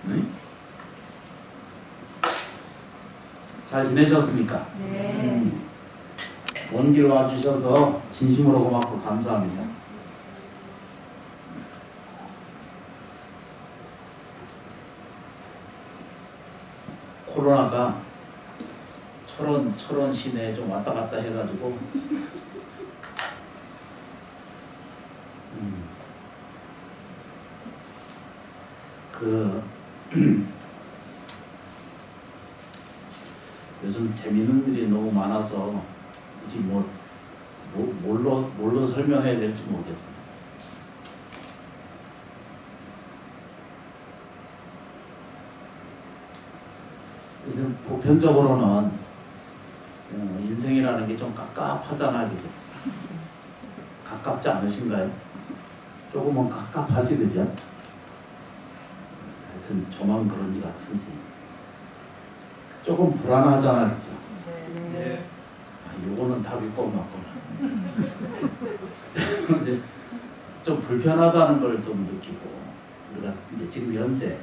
네? 잘 지내셨습니까? 네. 먼 길 와주셔서 진심으로 고맙고 감사합니다. 코로나가 철원 시내에 좀 왔다 갔다 해가지고 요즘 재밌는 일이 너무 많아서 이제 뭘로 설명해야 될지 모르겠어요. 요즘 보편적으로는 인생이라는 게 좀 갑갑하잖아, 그죠? 가깝지 않으신가요? 조금은 갑갑하지, 그죠? 하여튼 저만 그런지 같은지 조금 불안하잖아, 그죠? 네. 요거는 답이 꼭 맞구나. 이제 좀 불편하다는 걸 좀 느끼고, 우리가 이제 지금 현재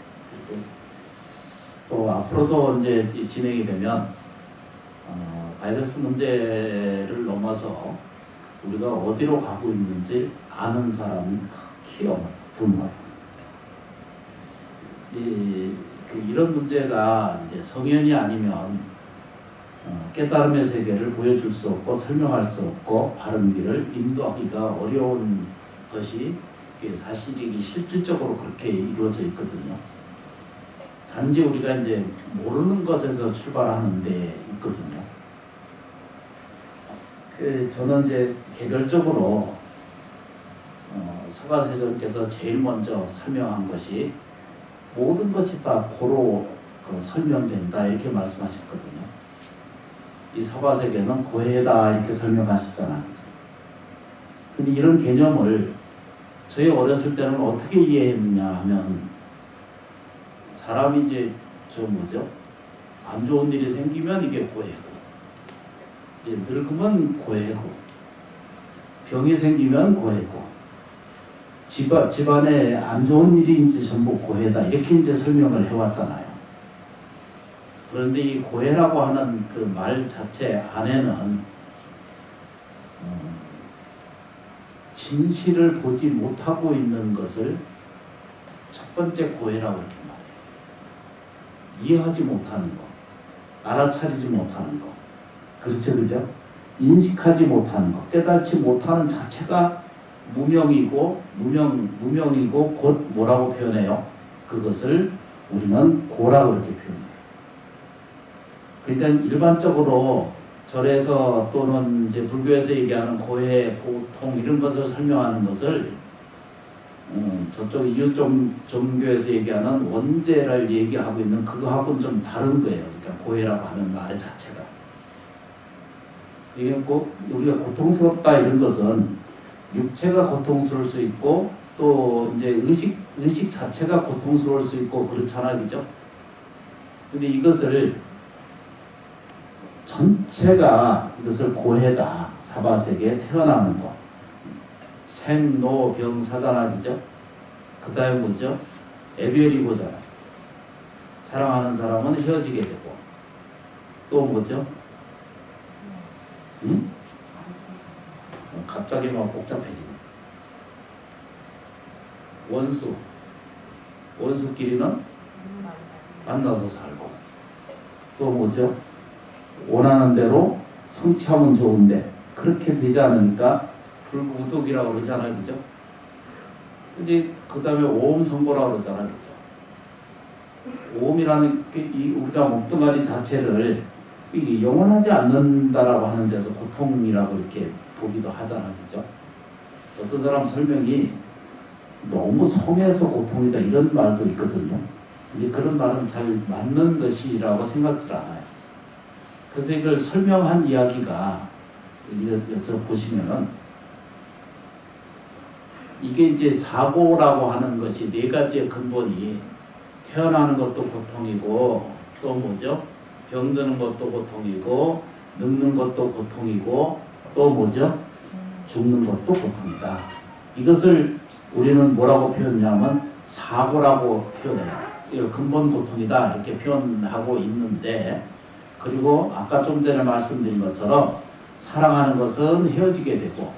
또 앞으로도 이제 진행이 되면 바이러스 문제를 넘어서 우리가 어디로 가고 있는지 아는 사람이 극히 드물어요. 이런 문제가 이제 성현이 아니면 깨달음의 세계를 보여줄 수 없고 설명할 수 없고 바른 길을 인도하기가 어려운 것이 사실이 실질적으로 그렇게 이루어져 있거든요. 단지 우리가 이제 모르는 것에서 출발하는 데 있거든요. 저는 이제 개별적으로 서가세존께서 제일 먼저 설명한 것이 모든 것이 다 고로 설명된다 이렇게 말씀하셨거든요. 이 서가세계는 고해다 이렇게 설명하시잖아요. 근데 이런 개념을 저희 어렸을 때는 어떻게 이해했느냐 하면 사람이 이제 안 좋은 일이 생기면 이게 고해고 이제 늙으면 고해고 병이 생기면 고해고 집안에 안 좋은 일이 이제 전부 고해다 이렇게 이제 설명을 해왔잖아요. 그런데 이 고해라고 하는 그 말 자체 안에는 진실을 보지 못하고 있는 것을 첫 번째 고해라고 이렇게 말해요. 이해하지 못하는 것, 알아차리지 못하는 것, 그렇죠, 그죠? 인식하지 못하는 것, 깨닫지 못하는 자체가 무명이고 곧 뭐라고 표현해요? 그것을 우리는 고라고 이렇게 표현해요. 그러니까 일반적으로 절에서 또는 이제 불교에서 얘기하는 고해, 보통 이런 것을 설명하는 것을 저쪽 이웃 종교에서 얘기하는 원죄를 얘기하고 있는 그거하고는 좀 다른 거예요. 그러니까 고해라고 하는 말 자체가. 이게 꼭 우리가 고통스럽다 이런 것은 육체가 고통스러울 수 있고 또 이제 의식 자체가 고통스러울 수 있고 그렇잖아, 그죠? 근데 이것을 전체가 이것을 고해다. 사바세계에 태어나는 것. 생로병사잖아, 그 다음에 뭐죠? 애별이고잖아. 사랑하는 사람은 헤어지게 되고 또 뭐죠? 응? 갑자기 막 복잡해지네. 원수끼리는 만나서 살고 또 뭐죠? 원하는 대로 성취하면 좋은데 그렇게 되지 않으니까 불구독이라고 그러잖아요, 그죠? 이제 그 다음에 오음선고라고 그러잖아요, 그죠? 오음이라는 게 우리가 몸뚱아리 자체를 영원하지 않는다라고 하는 데서 고통이라고 이렇게 보기도 하잖아요, 그죠? 어떤 사람 설명이 너무 성해서 고통이다 이런 말도 있거든요. 근데 그런 말은 잘 맞는 것이라고 생각들 않아요. 그래서 이걸 설명한 이야기가 여쭤 보시면은 이게 이제 사고라고 하는 것이 네 가지의 근본이 태어나는 것도 고통이고 또 뭐죠? 병드는 것도 고통이고 늙는 것도 고통이고 또 뭐죠? 죽는 것도 고통이다. 이것을 우리는 뭐라고 표현하냐면 사고라고 표현해요. 이거 근본 고통이다 이렇게 표현하고 있는데, 그리고 아까 좀 전에 말씀드린 것처럼 사랑하는 것은 헤어지게 되고,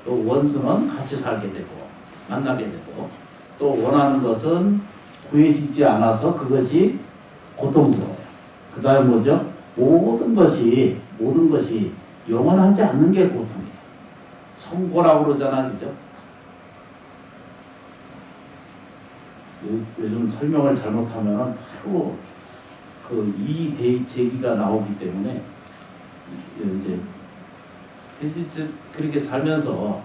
또 원수는 같이 살게 되고 만나게 되고, 또 원하는 것은 구해지지 않아서 그것이 고통스러워요. 그 다음에 뭐죠? 모든 것이 영원하지 않는 게 고통이에요. 성고라고 그러잖아, 그죠? 요즘 설명을 잘못하면 바로 그 이의 제기가 나오기 때문에, 이제 그래서 이제 그렇게 살면서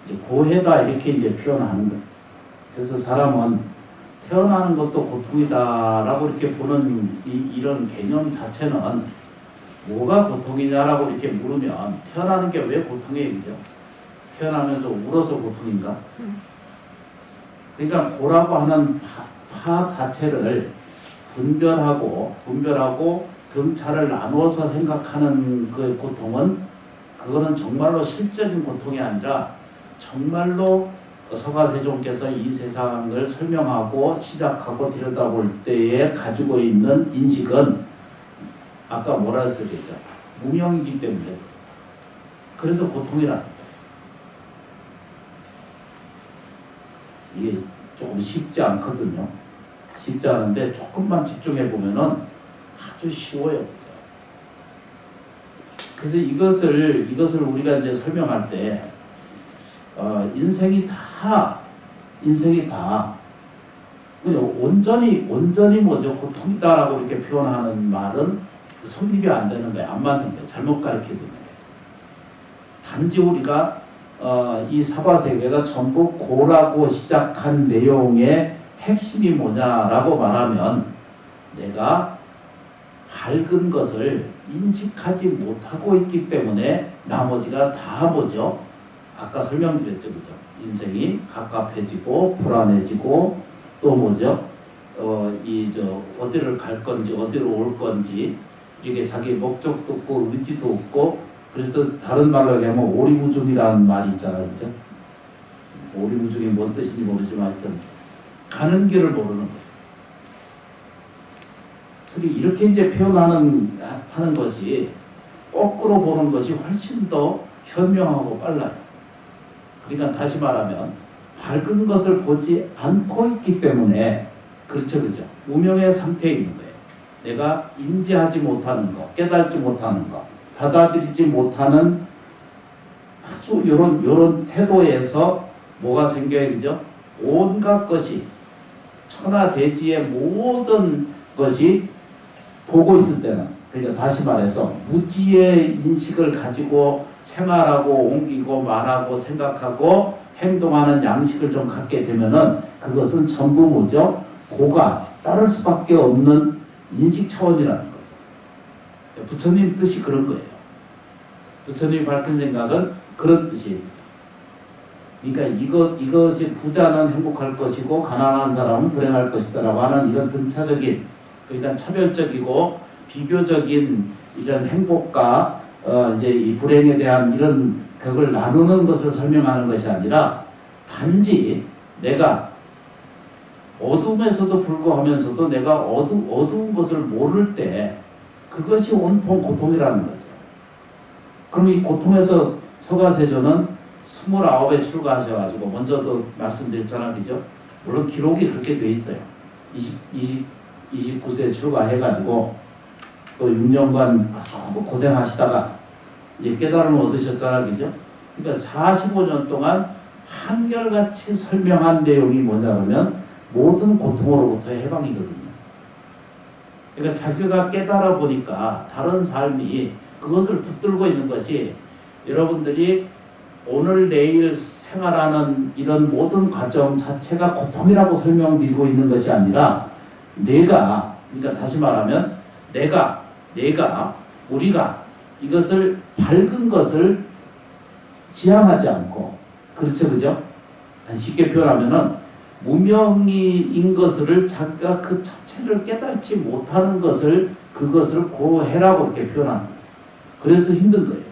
이제 고해다 이렇게 이제 표현하는 거예요. 그래서 사람은 태어나는 것도 고통이다라고 이렇게 보는 이런 개념 자체는, 뭐가 고통이냐라고 이렇게 물으면 태어나는 게 왜 고통이에요, 그죠? 태어나면서 울어서 고통인가? 그러니까 고라고 하는 파 자체를 분별하고 등차를 나누어서 생각하는 그 고통은, 그거는 정말로 실적인 고통이 아니라 정말로 서가세종께서 이 세상을 설명하고 시작하고 들여다볼 때에 가지고 있는 인식은 아까 뭐라 했어야 되죠? 무명이기 때문에. 그래서 고통이라는 거예요. 이게 조금 쉽지 않거든요. 쉽지 않은데 조금만 집중해 보면은 아주 쉬워요. 그래서 이것을 우리가 이제 설명할 때, 인생이 다 그냥 온전히 뭐죠? 고통이다라고 이렇게 표현하는 말은 성립이 안 되는 거예요. 안 맞는 거예요. 잘못 가르치고 있는 거예요. 단지 우리가 이 사바세계가 전부 고라고 시작한 내용의 핵심이 뭐냐라고 말하면, 내가 밝은 것을 인식하지 못하고 있기 때문에 나머지가 다 뭐죠? 아까 설명드렸죠, 그죠? 인생이 갑갑해지고 불안해지고, 또 뭐죠? 어디를 갈 건지 어디로 올 건지 이게 자기 목적도 없고 의지도 없고, 그래서 다른 말로 얘기하면 오리무중이라는 말이 있잖아요, 그죠? 오리무중이 뭔 뜻인지 모르지만 하여튼 가는 길을 모르는 거예요. 이렇게 이제 하는 것이, 거꾸로 보는 것이 훨씬 더 현명하고 빨라요. 그러니까 다시 말하면 밝은 것을 보지 않고 있기 때문에, 그렇죠, 그죠? 무명의 상태에 있는 거예요. 내가 인지하지 못하는 것, 깨닫지 못하는 것, 받아들이지 못하는 아주 요런 태도에서 뭐가 생겨요, 그죠? 온갖 것이, 천하대지의 모든 것이 보고 있을 때는, 그러니까 다시 말해서 무지의 인식을 가지고 생활하고 옮기고 말하고 생각하고 행동하는 양식을 좀 갖게 되면은, 그것은 전부 뭐죠? 고가 따를 수밖에 없는 인식 차원이라는 거죠. 부처님 뜻이 그런 거예요. 부처님이 밝힌 생각은 그런 뜻이에요. 그러니까 이것이 부자는 행복할 것이고 가난한 사람은 불행할 것이다라고 하는 이런 등차적인, 그러니까 차별적이고 비교적인 이런 행복과 이제 이 불행에 대한 이런 격을 나누는 것을 설명하는 것이 아니라, 단지 내가 어둠에서도 불구하면서도 내가 어두운 것을 모를 때, 그것이 온통 고통이라는 거죠. 그럼 이 고통에서 서가세조는 29에 출가하셔가지고, 먼저도 말씀드렸잖아, 그죠? 물론 기록이 그렇게 돼 있어요. 29세에 출가해가지고 또 6년간 아주 고생하시다가 이제 깨달음을 얻으셨잖아, 그죠? 그러니까 45년 동안 한결같이 설명한 내용이 뭐냐 그러면, 모든 고통으로부터 해방이거든요. 그러니까 자기가 깨달아 보니까 다른 삶이 그것을 붙들고 있는 것이, 여러분들이 오늘 내일 생활하는 이런 모든 과정 자체가 고통이라고 설명드리고 있는 것이 아니라, 내가, 그러니까 다시 말하면 우리가 이것을 밝은 것을 지향하지 않고, 그렇죠, 그죠? 쉽게 표현하면은 무명인 것을 자기가 그 자체를 깨닫지 못하는 것을, 그것을 고해라고 이렇게 표현합니다. 그래서 힘든 거예요.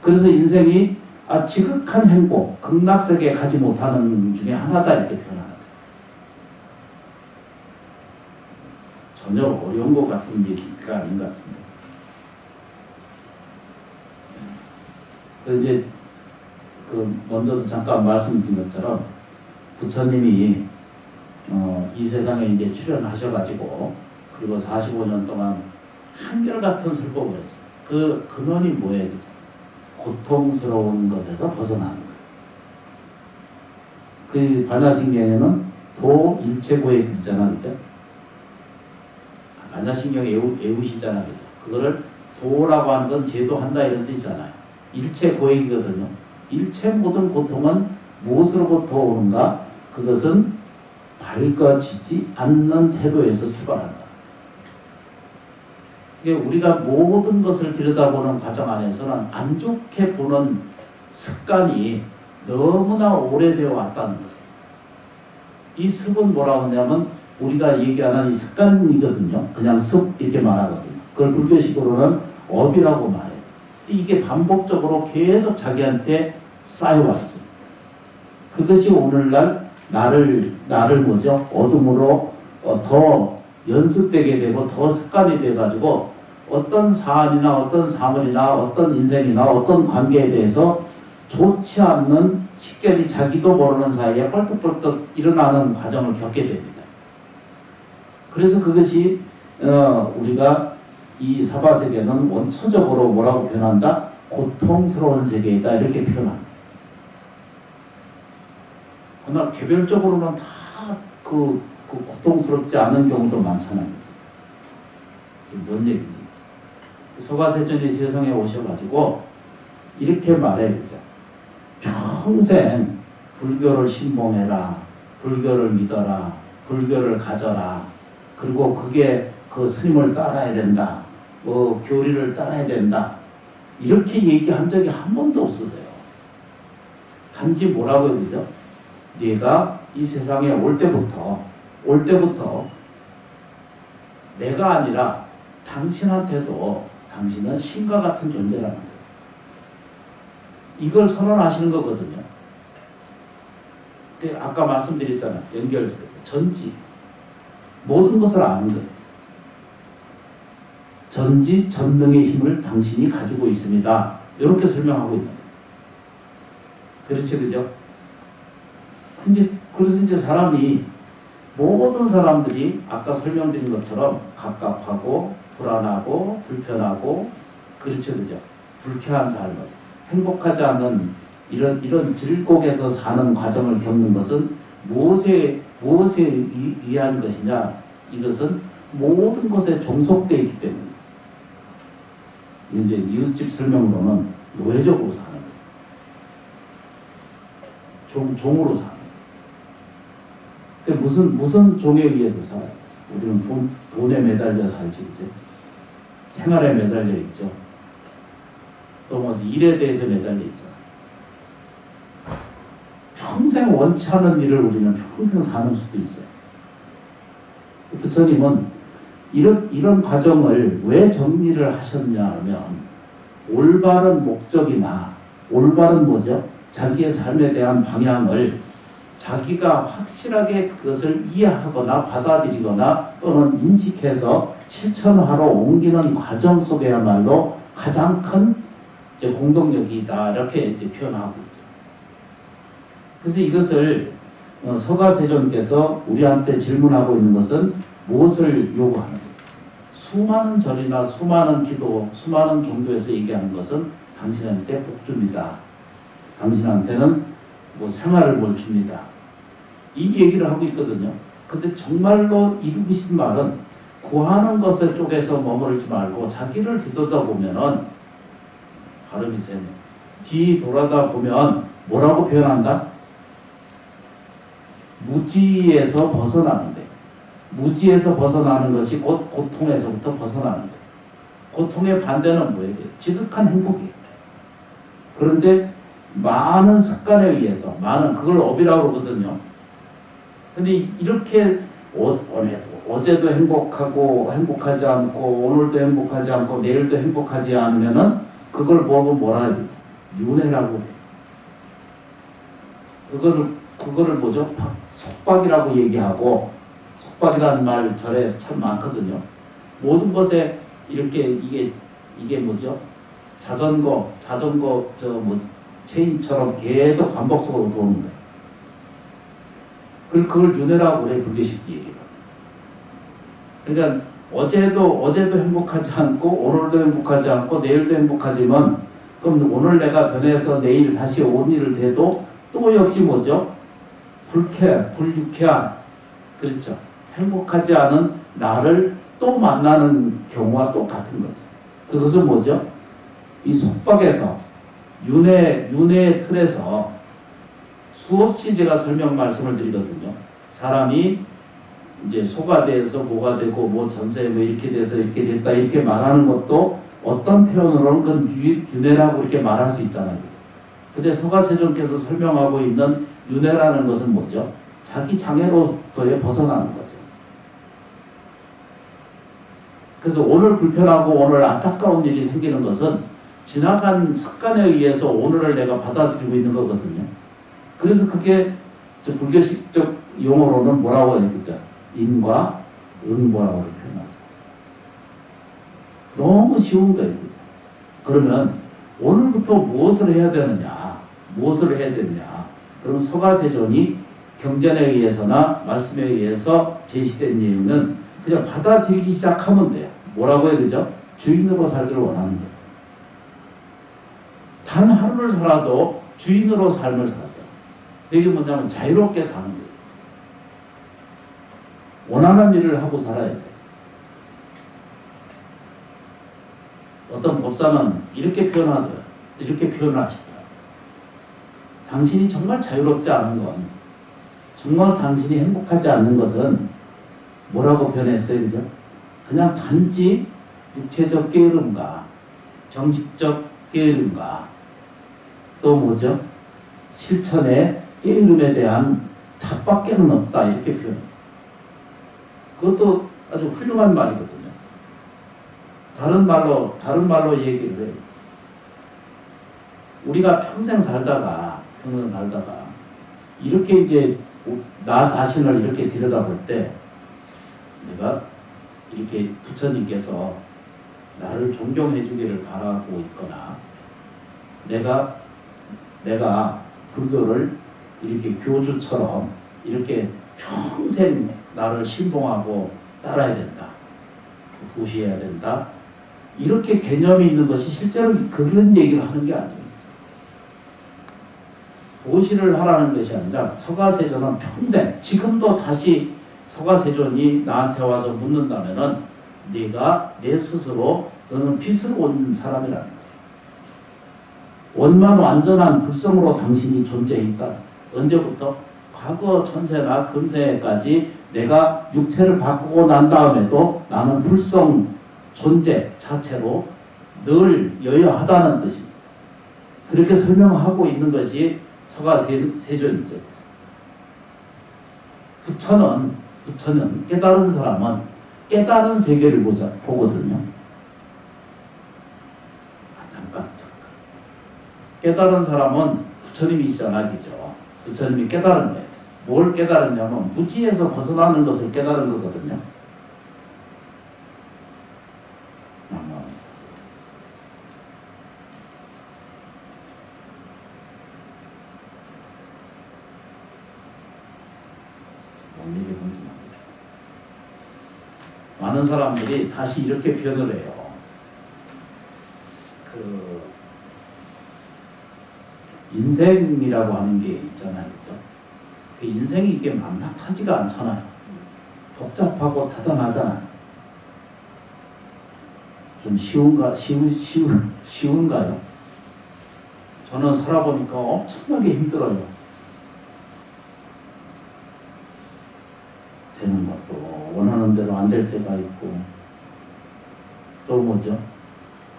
그래서 인생이 지극한 행복, 극락세계에 가지 못하는 중에 하나다 이렇게 표현합니다. 전혀 어려운 것 같은 얘기가 아닌 것 같은데. 그래서 이제 먼저도 잠깐 말씀드린 것처럼 부처님이 이 세상에 이제 출연하셔가지고 그리고 45년 동안 한결같은 설법을 했어요. 그 근원이 뭐예요? 고통스러운 것에서 벗어나는 거예요. 그 반야신경에는 도 일체고에 그랬잖아, 그죠? 반야신경 애우시잖아, 그죠? 그거를 도라고 하는 건 제도한다 이런 뜻이잖아요. 일체고액이거든요. 일체 모든 고통은 무엇으로부터 오는가? 그것은 밝아지지 않는 태도에서 출발한다. 우리가 모든 것을 들여다보는 과정 안에서는 안 좋게 보는 습관이 너무나 오래되어 왔다는 거예요. 이 습은 뭐라고 하냐면 우리가 얘기하는 이 습관이거든요. 그냥 습 이렇게 말하거든요. 그걸 불교식으로는 업이라고 말해요. 이게 반복적으로 계속 자기한테 쌓여왔어요. 그것이 오늘날 나를 뭐죠? 어둠으로 더 연습되게 되고 더 습관이 돼가지고 어떤 사안이나 어떤 사물이나 어떤 인생이나 어떤 관계에 대해서 좋지 않는 식견이 자기도 모르는 사이에 뻘떡뻘떡 일어나는 과정을 겪게 됩니다. 그래서 그것이 우리가 이 사바세계는 원초적으로 뭐라고 표현한다? 고통스러운 세계이다 이렇게 표현합니다. 그러나 개별적으로는 다 그 고통스럽지 않은 경우도 많잖아요. 뭔 얘기지? 서가세존이 세상에 오셔가지고 이렇게 말해요. 평생 불교를 신봉해라. 불교를 믿어라. 불교를 가져라. 그리고 그게 그 스님을 따라야 된다. 교리를 따라야 된다. 이렇게 얘기한 적이 한 번도 없으세요. 단지 뭐라고 해야 되죠? 네가 이 세상에 올 때부터 내가 아니라 당신한테도 당신은 신과 같은 존재라는 거예요. 이걸 선언하시는 거거든요. 아까 말씀드렸잖아요. 연결돼서 전지 모든 것을 아는 거예요. 전지 전능의 힘을 당신이 가지고 있습니다. 이렇게 설명하고 있는 거예요. 그렇죠, 그죠? 그래서 이제 모든 사람들이 아까 설명드린 것처럼 갑갑하고 불안하고 불편하고 그렇죠, 그죠? 불쾌한 삶을 행복하지 않은 이런 질곡에서 사는 과정을 겪는 것은 무엇에 의한 것이냐? 이것은 모든 것에 종속되어 있기 때문에 이제 이웃집 설명으로는 노예적으로 사는 거예요. 종으로 사는 거예요. 근데 무슨 종에 의해서 살아요? 우리는 돈에 매달려 살지, 그죠? 생활에 매달려 있죠. 또 뭐 일에 대해서 매달려 있죠. 평생 원치 않은 일을 우리는 평생 사는 수도 있어요. 부처님은 이런 과정을 왜 정리를 하셨냐 하면 올바른 목적이나 올바른 뭐죠? 자기의 삶에 대한 방향을 자기가 확실하게 그것을 이해하거나 받아들이거나 또는 인식해서 실천하러 옮기는 과정 속에야말로 가장 큰 이제 공동력이 있다 이렇게 이제 표현하고 있죠. 그래서 이것을 서가세존께서 우리한테 질문하고 있는 것은 무엇을 요구하는 거예요? 수많은 절이나 수많은 기도, 수많은 종교에서 얘기하는 것은 당신한테 복 줍니다. 당신한테는 뭐 생활을 뭘 줍니다. 이 얘기를 하고 있거든요. 근데 정말로 이루고 싶은 말은 구하는 것에 쪽에서 머무르지 말고 자기를 뒤돌아보면은 발음이 세네. 뒤돌아다 보면 뭐라고 표현한다? 무지에서 벗어나는 거예요. 무지에서 벗어나는 것이 곧 고통에서부터 벗어나는 거예요. 고통의 반대는 뭐예요? 지극한 행복이에요. 그런데 많은 습관에 의해서 그걸 업이라고 그러거든요. 근데 이렇게 어제도 행복하지 않고 오늘도 행복하지 않고 내일도 행복하지 않으면은 그걸 보고 뭐라 해야 되죠? 윤회라고 해요. 그거를 뭐죠? 속박이라고 얘기하고 속박이라는 말 절에 참 많거든요. 모든 것에 이렇게 이게 뭐죠? 자전거 저 뭐 체인처럼 계속 반복적으로 도는 거예요. 그걸 윤회라고 그래, 불교식 얘기가. 그러니까 어제도 행복하지 않고 오늘도 행복하지 않고 내일도 행복하지만, 그럼 오늘 내가 변해서 내일 다시 온 일을 해도 또 역시 뭐죠? 불유쾌한, 그렇죠? 행복하지 않은 나를 또 만나는 경우와 똑같은 거죠. 그것은 뭐죠? 이 속박에서 윤회의 틀에서 수없이 제가 설명 말씀을 드리거든요. 사람이 이제 소가 돼서 뭐가 되고 뭐 전세 뭐 이렇게 돼서 이렇게 됐다 이렇게 말하는 것도 어떤 표현으로는 그건 윤회라고 이렇게 말할 수 있잖아요. 근데 서가세존께서 설명하고 있는 윤회라는 것은 뭐죠? 자기 장애로부터에 벗어나는 거죠. 그래서 오늘 불편하고 오늘 안타까운 일이 생기는 것은 지나간 습관에 의해서 오늘을 내가 받아들이고 있는 거거든요. 그래서 그게 불교식적 용어로는 뭐라고 해야 되죠? 인과 응보라고 표현하죠. 너무 쉬운 거예요. 그죠? 그러면 오늘부터 무엇을 해야 되느냐? 무엇을 해야 되느냐? 그럼 서가세존이 경전에 의해서나 말씀에 의해서 제시된 내용은 그냥 받아들이기 시작하면 돼요. 뭐라고 해야 되죠? 주인으로 살기를 원하는 거예요. 단 하루를 살아도 주인으로 삶을 사세요. 이게 뭐냐면 자유롭게 사는 거예요. 원하는 일을 하고 살아야 돼요. 어떤 법사는 이렇게 표현하더라고요. 이렇게 표현을 하시더라고요. 당신이 정말 자유롭지 않은 건, 정말 당신이 행복하지 않는 것은 뭐라고 표현했어요? 그죠? 그냥 단지 육체적 게으름과 정신적 게으름과 또 뭐죠? 실천의 게으름에 대한 탑밖에는 없다, 이렇게 표현해요. 그것도 아주 훌륭한 말이거든요. 다른 말로 얘기를 해요. 우리가 평생 살다가 이렇게 이제 나 자신을 이렇게 들여다볼 때 내가 이렇게 부처님께서 나를 존경해 주기를 바라고 있거나 내가 불교를 이렇게 교주처럼 이렇게 평생 나를 신봉하고 따라야 된다, 보시해야 된다, 이렇게 개념이 있는 것이 실제로 그런 얘기를 하는 게 아니에요. 보시를 하라는 것이 아니라 서가세존은 평생, 지금도 다시 서가세존이 나한테 와서 묻는다면은 네가 내 스스로 너는 빛으로 온 사람이라는 거예요. 원만 완전한 불성으로 당신이 존재했다. 언제부터? 과거 천세나 금세까지 내가 육체를 바꾸고 난 다음에도 나는 불성 존재 자체로 늘 여여하다는 뜻입니다. 그렇게 설명하고 있는 것이 서가세존이죠. 부처는 깨달은 사람은 깨달은 세계를 보거든요. 잠깐. 깨달은 사람은 부처님이시잖아, 그죠? 부처님이 깨달은 거예요. 뭘 깨달았냐면 무지에서 벗어나는 것을 깨달은 거거든요. 많은 사람들이 다시 이렇게 표현을 해요. 인생이라고 하는 게 있잖아요, 그죠? 그 인생이 이게 만만하지가 않잖아요. 복잡하고 다단하잖아요. 좀 쉬운가요? 저는 살아보니까 엄청나게 힘들어요. 되는 것도 원하는 대로 안 될 때가 있고, 또 뭐죠?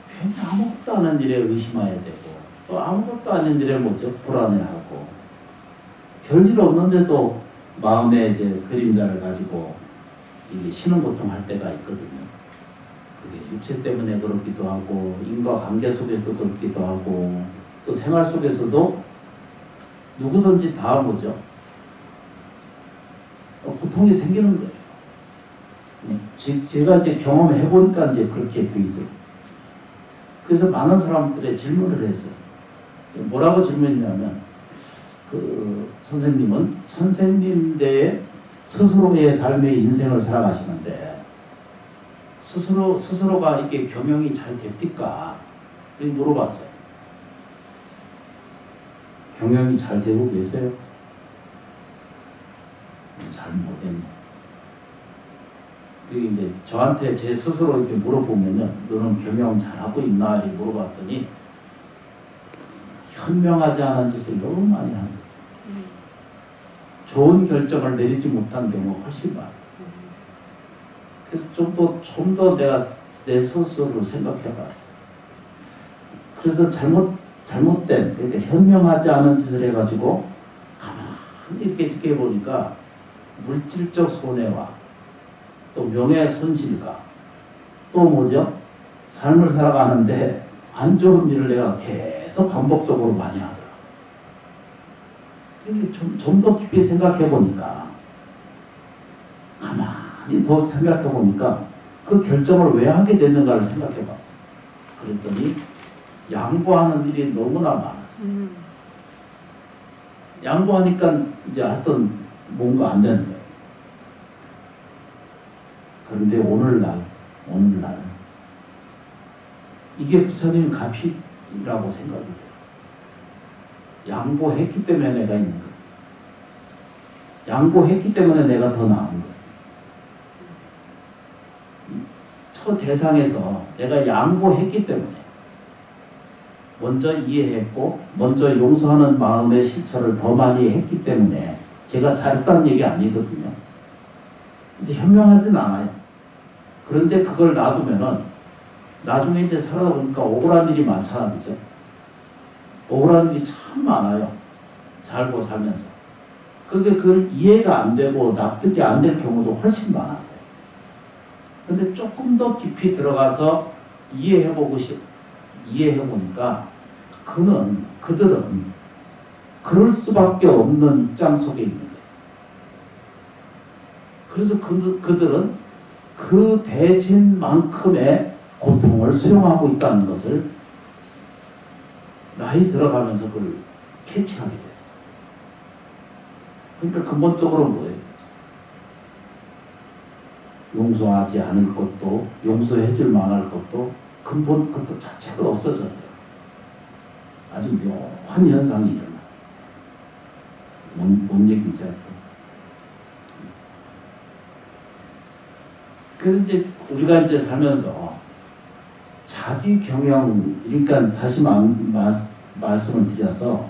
괜히 아무것도 아닌 일에 의심해야 되고, 또 아무것도 아닌 일에 뭐죠? 불안해하고, 별일 없는데도 마음에 이제 그림자를 가지고 이게 신음고통할 때가 있거든요. 그게 육체 때문에 그렇기도 하고, 인과관계 속에서 그렇기도 하고, 또 생활 속에서도 누구든지 다 뭐죠? 고통이 생기는 거예요. 제가 이제 경험해 보니까 이제 그렇게 돼 있어요. 그래서 많은 사람들의 질문을 했어요. 뭐라고 질문했냐면, 그 선생님은 선생님대의 스스로의 삶의 인생을 살아가시는데 스스로가 이렇게 경영이 잘 됩니까? 이렇게 물어봤어요. 경영이 잘 되고 계세요? 잘 못했네. 그게 이제 저한테 제 스스로 이렇게 물어보면요, 너는 경영 잘하고 있나? 이렇게 물어봤더니 현명하지 않은 짓을 너무 많이 하는 거예요. 좋은 결정을 내리지 못한 경우가 훨씬 많아요. 그래서 좀 더 내가 내 스스로를 생각해 봤어요. 그래서 잘못된, 그러니까 현명하지 않은 짓을 해가지고 가만히 이렇게 지켜보니까 물질적 손해와 또 명예손실과 또 뭐죠? 삶을 살아가는데 안 좋은 일을 내가 계속 반복적으로 많이 하더라고요. 근데 좀 더 깊이 생각해 보니까, 가만히 더 생각해 보니까 그 결정을 왜 하게 됐는가를 생각해 봤어요. 그랬더니 양보하는 일이 너무나 많았어요. 양보하니까 이제 하여튼 뭔가 안 되는 거예요. 그런데 오늘날 이게 부처님 가피라고 생각이 돼요. 양보했기 때문에 내가 있는 거예요. 양보했기 때문에 내가 더 나은 거예요. 첫 대상에서 내가 양보했기 때문에, 먼저 이해했고 먼저 용서하는 마음의 실천을 더 많이 했기 때문에 제가 잘했다는 얘기 아니거든요. 근데 현명하진 않아요. 그런데 그걸 놔두면은 나중에 이제 살아다 보니까 억울한 일이 많잖아, 그죠? 억울한 일이 참 많아요. 살고 살면서. 그걸 이해가 안 되고 납득이 안 될 경우도 훨씬 많았어요. 근데 조금 더 깊이 들어가서 이해해보니까 그들은 그럴 수밖에 없는 입장 속에 있는 거예요. 그래서 그들은 그 대신만큼의 고통을 수용하고 있다는 것을 나이 들어가면서 그걸 캐치하게 됐어요. 그러니까 근본적으로 뭐예요? 용서하지 않을 것도, 용서해줄 만할 것도 근본 것도 자체가 없어져요. 아주 묘한 현상이 일어나요. 뭔 얘기인지 알죠? 그래서 이제 우리가 이제 살면서 자기 경영, 그러니까 다시 말씀을 드려서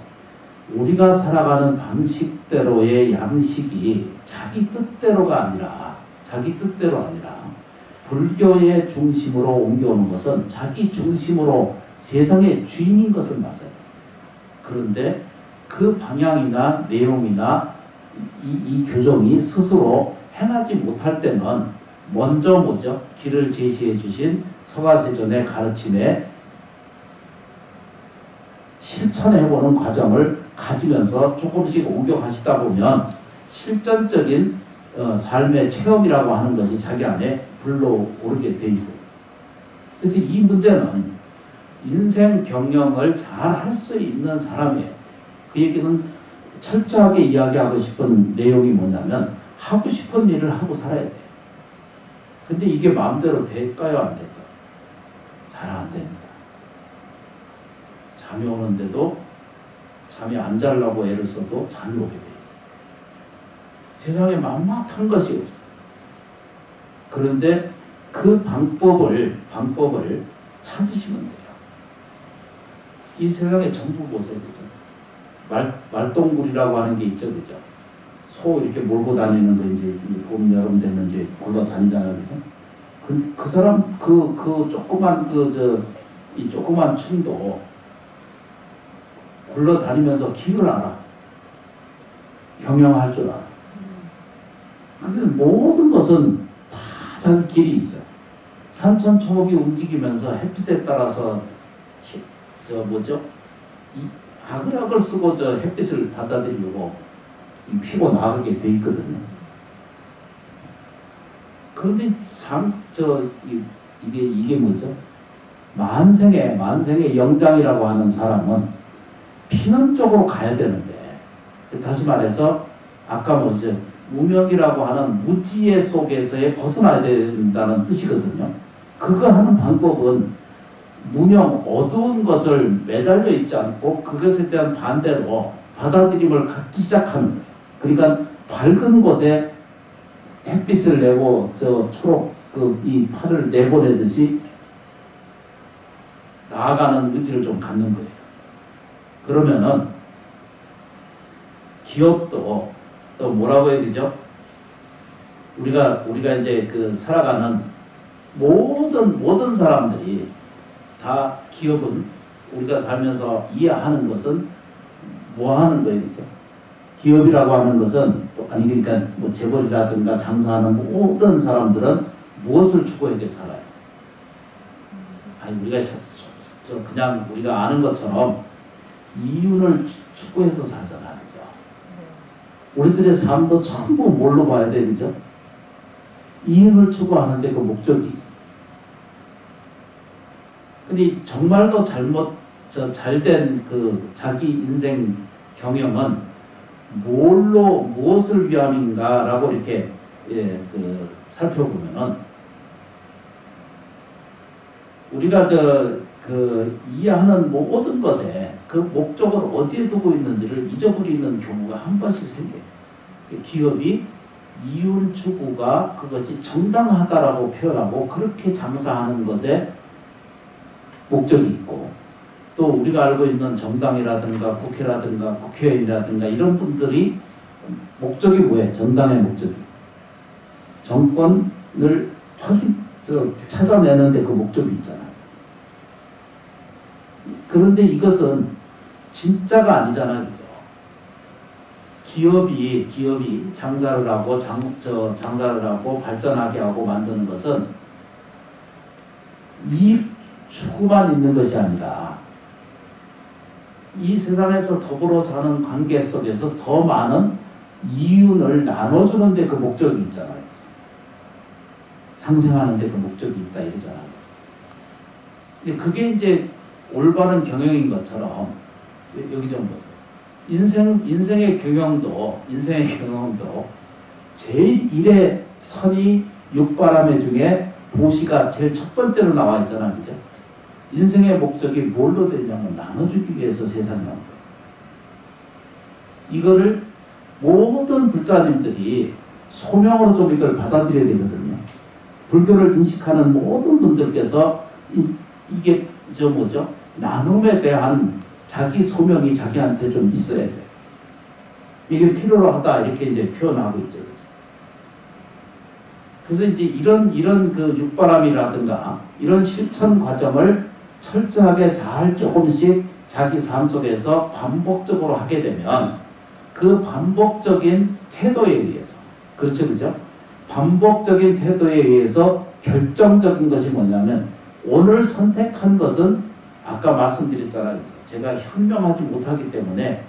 우리가 살아가는 방식대로의 양식이 자기 뜻대로가 아니라 불교의 중심으로 옮겨오는 것은 자기 중심으로 세상의 주인인 것은 맞아요. 그런데 그 방향이나 내용이나 이 교정이 스스로 행하지 못할 때는 먼저 뭐죠? 길을 제시해 주신 서가세존의 가르침에 실천해보는 과정을 가지면서 조금씩 옮겨가시다 보면 실전적인 삶의 체험이라고 하는 것이 자기 안에 불러오르게 돼 있어요. 그래서 이 문제는 인생 경영을 잘 할 수 있는 사람이에요. 그 얘기는 철저하게 이야기하고 싶은 내용이 뭐냐면 하고 싶은 일을 하고 살아야 돼요. 근데 이게 마음대로 될까요? 안 될까요? 잘 안 됩니다. 잠이 오는데도 잠이 안 자려고 애를 써도 잠이 오게 돼 있어요. 세상에 만만한 것이 없어요. 그런데 그 방법을 찾으시면 돼요. 이 세상에 전부 보세요. 그죠? 말동굴이라고 하는 게 있죠. 그죠? 소 이렇게 몰고 다니는 거 이제 봄, 여름 되면 이제 골러 다니잖아요. 그죠? 그 사람, 이 조그만 춤도 굴러 다니면서 길을 알아. 경영할 줄 알아. 근데 모든 것은 다 자기 길이 있어요. 산천초목이 움직이면서 햇빛에 따라서 이 아글아글 쓰고 햇빛을 받아들이려고 피고 나가게 돼 있거든요. 그런데 이게 뭐죠? 만생의 영장이라고 하는 사람은 피는 쪽으로 가야 되는데, 다시 말해서 아까 뭐죠? 무명이라고 하는 무지의 속에서의 벗어나야 된다는 뜻이거든요. 그거 하는 방법은 무명, 어두운 것을 매달려 있지 않고 그것에 대한 반대로 받아들임을 갖기 시작하는 거예요. 그러니까 밝은 곳에 햇빛을 내고 초록 이 팔을 내보내듯이 나아가는 의지를 좀 갖는 거예요. 그러면은 기업도 또 뭐라고 해야 되죠? 우리가 이제 살아가는 모든 사람들이 다 기업은 우리가 살면서 이해하는 것은 뭐 하는 거예요, 그죠? 기업이라고 하는 것은 그러니까 뭐 재벌이라든가 장사하는 모든 사람들은 무엇을 추구하게 살아요? 우리가 그냥 우리가 아는 것처럼 이윤을 추구해서 살잖아요, 그죠? 우리들의 삶도 전부 뭘로 봐야 돼, 그죠? 이윤을 추구하는데 그 목적이 있어. 근데 정말로 잘된 자기 인생 경영은 무엇을 위함인가라고 이렇게 살펴보면은 우리가 이해하는 모든 것에 그 목적을 어디에 두고 있는지를 잊어버리는 경우가 한 번씩 생겨요. 기업이 이윤 추구가 그것이 정당하다라고 표현하고 그렇게 장사하는 것에 목적이 있고, 또 우리가 알고 있는 정당이라든가 국회라든가 국회의원이라든가 이런 분들이 목적이 뭐예요? 정당의 목적이 정권을 찾아내는데 그 목적이 있잖아요. 그런데 이것은 진짜가 아니잖아요, 그죠? 기업이 장사를 하고 장사를 하고 발전하게 하고 만드는 것은 이익 추구만 있는 것이 아니라 이 세상에서 더불어 사는 관계 속에서 더 많은 이윤을 나눠주는 데 그 목적이 있잖아요. 상생하는 데 그 목적이 있다 이러잖아요. 근데 그게 이제 올바른 경영인 것처럼 여기 좀 보세요. 인생의 경영도 제일 일의 선이 육바람회 중에 도시가 제일 첫 번째로 나와 있잖아요, 그죠? 인생의 목적이 뭘로 되냐면 나눠주기 위해서 세상에 온 거예요. 이거를 모든 불자님들이 소명으로 좀 이걸 받아들여야 되거든요. 불교를 인식하는 모든 분들께서 이게 나눔에 대한 자기 소명이 자기한테 좀 있어야 돼요. 이게 필요로 하다 이렇게 이제 표현하고 있죠. 그래서 이제 이런 육바람이라든가 이런 실천 과정을 철저하게 잘 조금씩 자기 삶 속에서 반복적으로 하게 되면 그 반복적인 태도에 의해서, 그죠? 반복적인 태도에 의해서 결정적인 것이 뭐냐면 오늘 선택한 것은 아까 말씀드렸잖아요. 제가 현명하지 못하기 때문에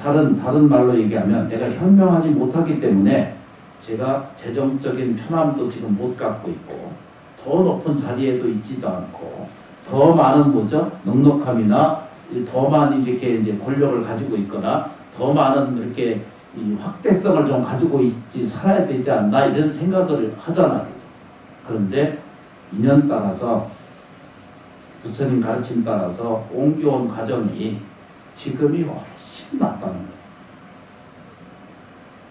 다른 말로 얘기하면 내가 현명하지 못하기 때문에 제가 재정적인 편함도 지금 못 갖고 있고 더 높은 자리에도 있지도 않고 더 많은 넉넉함이나 더 많은 이렇게 이제 권력을 가지고 있거나 더 많은 이렇게 이 확대성을 좀 가지고 살아야 되지 않나 이런 생각을 하잖아요. 그런데 인연 따라서 부처님 가르침 따라서 옮겨온 과정이 지금이 훨씬 낫다는 거예요.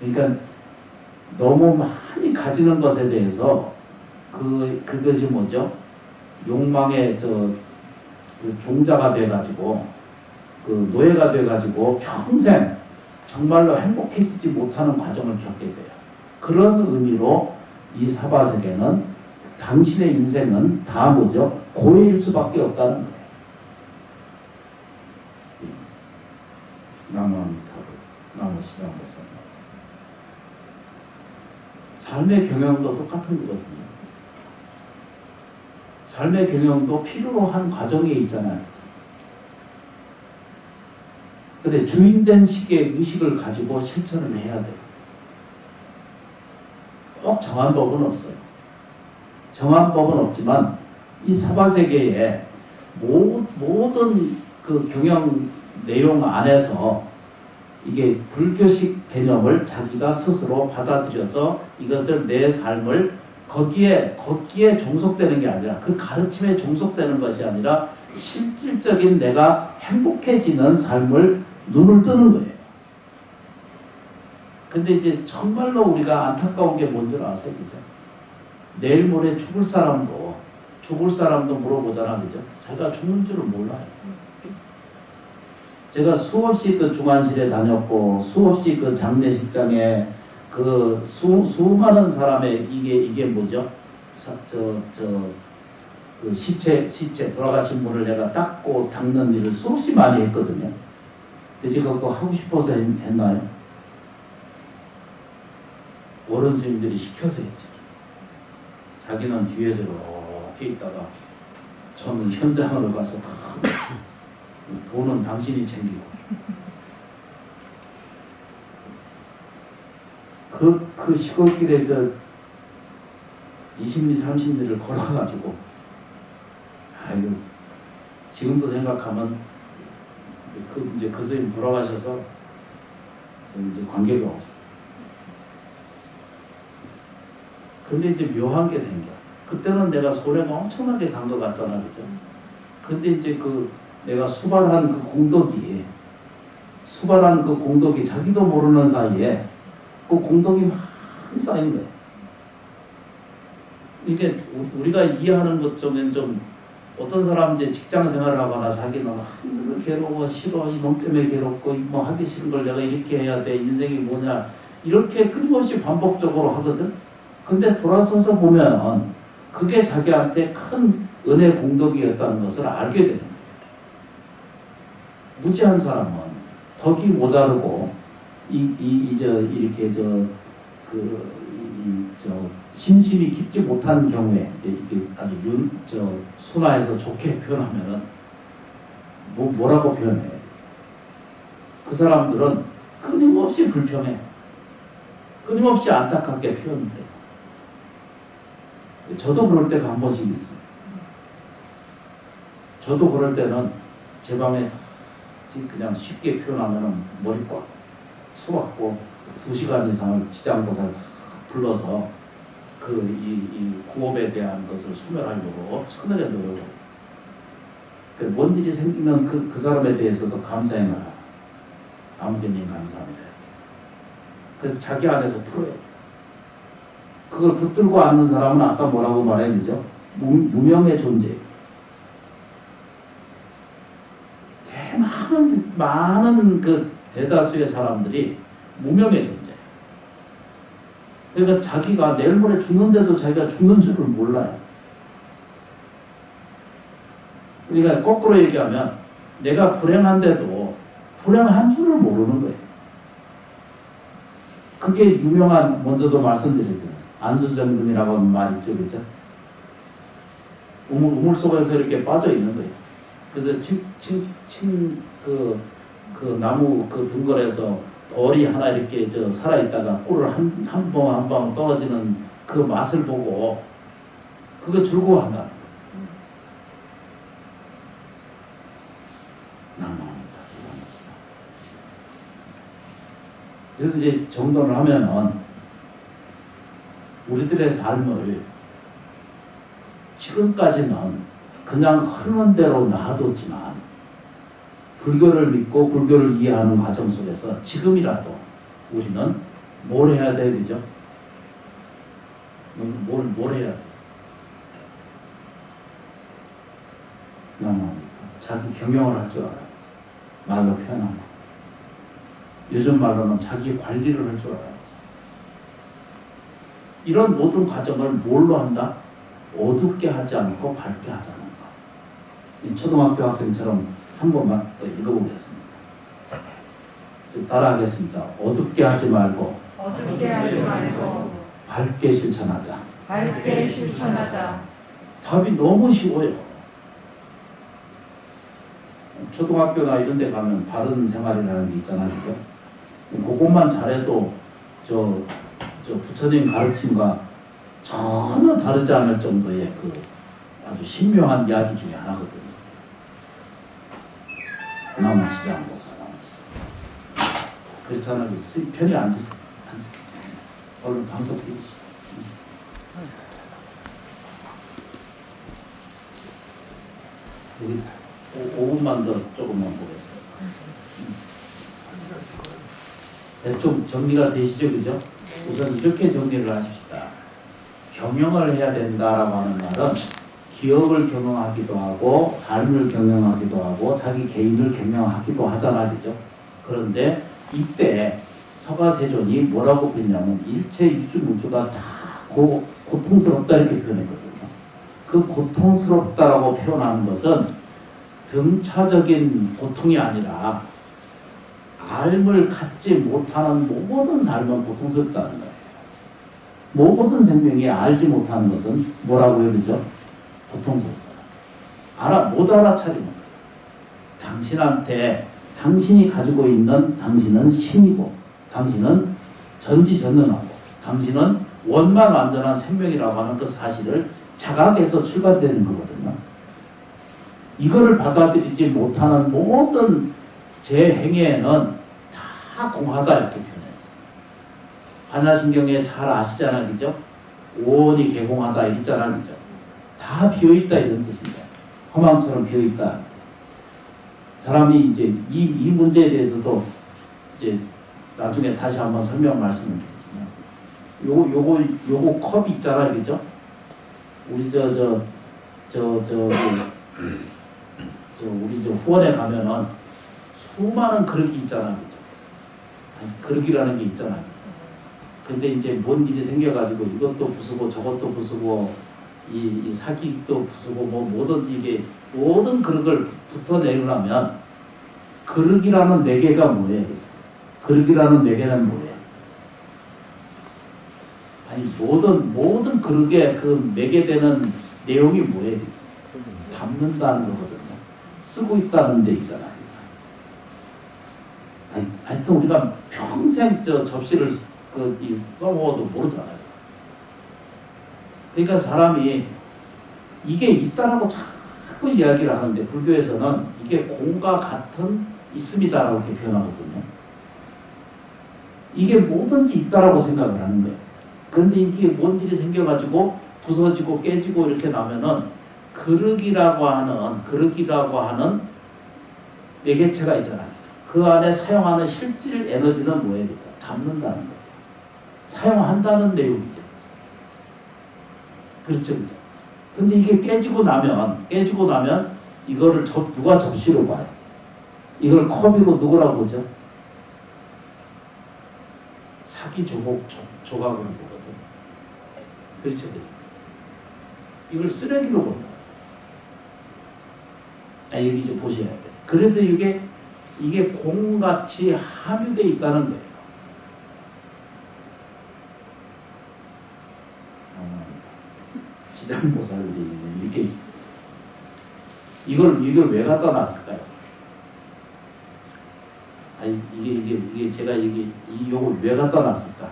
그러니까 너무 많이 가지는 것에 대해서 그것이 욕망의 종자가 돼가지고 노예가 돼가지고 평생 정말로 행복해지지 못하는 과정을 겪게 돼요. 그런 의미로 이 사바세계는 당신의 인생은 다 고해일 수밖에 없다는 거예요. 나무시장에서 삶의 경영도 똑같은 거거든요. 삶의 경영도 필요로 한 과정에 있잖아요. 근데 주인된 식의 의식을 가지고 실천을 해야 돼요. 꼭 정한 법은 없어요. 정한 법은 없지만 이 사바세계의 모든 그 경영 내용 안에서 이게 불교식 개념을 자기가 스스로 받아들여서 이것을 내 삶을 거기에 종속되는 게 아니라 그 가르침에 종속되는 것이 아니라 실질적인 내가 행복해지는 삶을 눈을 뜨는 거예요. 근데 이제 정말로 우리가 안타까운 게 뭔지 아세요? 그죠? 내일 모레 죽을 사람도 물어보잖아. 그죠? 자기가 죽는 줄을 몰라요. 제가 수없이 그 중환실에 다녔고 수없이 그 장례식장에 그 수많은 사람의 이게 뭐죠? 그 시체 돌아가신 분을 내가 닦고 닦는 일을 수없이 많이 했거든요. 근데 제가 그거 하고 싶어서 했나요? 어른 스님들이 시켜서 했죠. 자기는 뒤에서 이렇게 있다가 저는 현장으로 가서 돈은 당신이 챙기고 그 시골길에 저 20리 30리를 걸어가지고 아이고 지금도 생각하면 이제 그 선생님 돌아가셔서 이제 관계가 없어. 근데 이제 묘한 게 생겨. 그때는 내가 손해가 엄청나게 간 것 같잖아, 그죠? 근데 이제 내가 수발한 그 공덕이 자기도 모르는 사이에 그 공덕이 막 쌓인 거예요. 이게 우리가 이해하는 것 중엔 좀 어떤 사람 이제 직장 생활을 하거나 자기는 힘들어 괴로워 싫어 이놈 때문에 괴롭고 뭐 하기 싫은 걸 내가 이렇게 해야 돼 인생이 뭐냐 이렇게 끊임없이 반복적으로 하거든. 근데 돌아서서 보면 그게 자기한테 큰 은혜 공덕이었다는 것을 알게 되는 거예요. 무지한 사람은 덕이 모자르고 심심이 깊지 못한 경우에 이게 아주 순화해서 좋게 표현하면은 뭐라고 표현해? 그 사람들은 끊임없이 불평해. 끊임없이 안타깝게 표현해. 저도 그럴 때가 한 번씩 있어요. 저도 그럴 때는 제 방에 그냥 쉽게 표현하면은 머리 꽉 쳐갖고 2시간 이상을 지장고사를 다 불러서 이 구업에 대한 것을 소멸하려고 천하게 노력을 해요. 뭔 일이 생기면 그 사람에 대해서도 감사의 말. 아무개님 감사합니다. 그래서 자기 안에서 풀어요. 그걸 붙들고 앉는 사람은 아까 뭐라고 말해야 되죠? 무명의 존재. 많은 그 대다수의 사람들이 무명의 존재. 그러니까 자기가 내일 모레 죽는데도 자기가 죽는 줄을 몰라요. 그러니까 거꾸로 얘기하면 내가 불행한데도 불행한 줄을 모르는 거예요. 그게 유명한 먼저도 말씀드렸잖아요. 안수정등이라고 하는 말 있죠, 그죠? 우물 속에서 이렇게 빠져 있는 거예요. 그래서 그 나무 그 등걸에서 벌이 하나 이렇게 살아있다가 꿀을 한 방 떨어지는 그 맛을 보고 그거 즐거워한다. 그래서 이제 정돈을 하면은 우리들의 삶을 지금까지는 그냥 흐르는 대로 놔뒀지만 불교를 믿고 불교를 이해하는 과정 속에서 지금이라도 우리는 뭘 해야 돼, 그죠? 뭘 해야 돼? 자기 경영을 할 줄 알아야 돼. 말로 표현하면. 요즘 말로는 자기 관리를 할 줄 알아야 돼. 이런 모든 과정을 뭘로 한다? 어둡게 하지 않고 밝게 하자는 거. 초등학교 학생처럼 한 번만 더 읽어보겠습니다. 좀 따라하겠습니다. 어둡게 하지 말고 밝게 실천하자. 답이 너무 쉬워요. 초등학교나 이런 데 가면 바른 생활이라는 게 있잖아요. 그죠? 그것만 잘해도 저 부처님 가르침과 전혀 다르지 않을 정도의 그 아주 신묘한 이야기 중에 하나거든요. 나무치장 보살, 나무치장. 그렇잖아요. 편히 앉으세요. 얼른 방송 되지. 여기 5분만 더 조금만 보겠습니다. 네, 좀 정리가 되시죠, 그죠? 우선 이렇게 정리를 하십시다. 경영을 해야 된다라고 하는 말은 기업을 경영하기도 하고 삶을 경영하기도 하고 자기 개인을 경영하기도 하잖아, 그죠? 그런데 이때 서가세존이 뭐라고 표현하냐면 일체 유주무주가 다 고통스럽다 이렇게 표현했거든요. 그 고통스럽다라고 표현하는 것은 등차적인 고통이 아니라 삶을 갖지 못하는 모든 삶은 고통스럽다는 거예요. 모든 생명이 알지 못하는 것은 뭐라고 해야 되죠? 고통스럽다. 못 알아차리는 거예요. 당신한테 당신이 가지고 있는 당신은 신이고 당신은 전지전능하고 당신은 원만완전한 생명이라고 하는 그 사실을 자각해서 출발되는 거거든요. 이거를 받아들이지 못하는 모든 제 행위에는 다 공하다 이렇게 표현했어요. 반야신경에 잘 아시잖아, 그죠? 오온이 개공하다 이랬잖아, 그죠? 다 비어있다 이런 뜻입니다. 허망처럼 비어있다. 사람이 이제 이 문제에 대해서도 이제 나중에 다시 한번 설명 말씀을 드리지만 요거 컵이 있잖아, 그죠? 우리 우리 후원에 가면은 수많은 그릇이 있잖아, 그죠? 그릇이라는 게 있잖아, 그죠? 근데 이제 뭔 일이 생겨가지고 이것도 부수고 저것도 부수고 이 사기도 부수고 뭐 뭐든지 이게 모든 그릇을 붙어내려면 그릇이라는 매개가 뭐예요, 그죠? 그릇이라는 매개는 뭐예요? 아니 모든 그릇에 그 매개되는 내용이 뭐예요? 담는다는 거거든요. 쓰고 있다는 데 있잖아요. 하여튼 우리가 평생 접시를 써먹어도 모르잖아요. 그러니까 사람이 이게 있다라고 자꾸 이야기를 하는데 불교에서는 이게 공과 같은 있음이다라고 이렇게 표현하거든요. 이게 뭐든지 있다라고 생각을 하는 거예요. 그런데 이게 뭔 일이 생겨가지고 부서지고 깨지고 이렇게 나면은 그릇이라고 하는 매개체가 있잖아요. 그 안에 사용하는 실질 에너지는 뭐예요? 그죠? 담는다는 거예요. 사용한다는 내용이죠. 그렇죠, 그죠? 근데 이게 깨지고 나면 이거를 누가 접시로 봐요? 이걸 컵으로 누구라고 보죠? 사기 조각으로 보거든. 그렇죠, 그죠? 이걸 쓰레기로 본다. 여기 좀 보셔야 돼. 그래서 이게 공같이 함유되어 있다는 거예요. 지장보살이 이렇게 이걸 왜 갖다 놨을까요? 아니 이게 제가 요걸 왜 갖다 놨을까?